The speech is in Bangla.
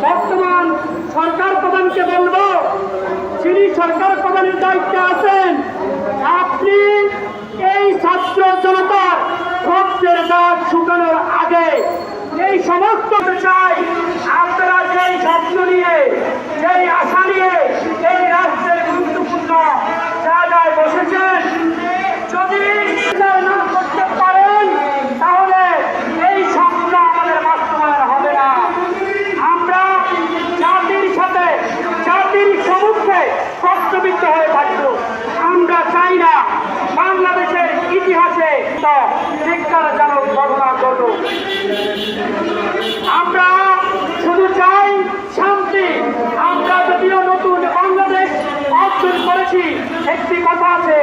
বর্তমান সরকার প্রধানকে বলবো, যিনি সরকার প্রধানের দায়িত্বে আছেন, আপনি এই ছাত্র জনতার রক্তের দাগ শুকানোর আগে এই সমস্ত চাই আপনারা যেই স্বপ্ন নিয়ে, যেই আশা নিয়ে এই রাষ্ট্রের গুরুত্বপূর্ণ জায়গায় বসেছেন, যদি না করতে পারেন তাহলে এই স্বপ্ন আমাদের বাস্তবায়ন হবে না। আমরা জাতির সাথে, জাতির সম্মুখে প্রশ্নবিদ্ধ হয়ে থাকব। আমরা চাই না বাংলাদেশের ইতিহাসে ধিক্কারজনক ঘটনা ঘটুক। আমরা শুধু চাই শান্তি। আমরা যদিও নতুন বাংলাদেশ অর্জন করেছি, একটি কথা আছে,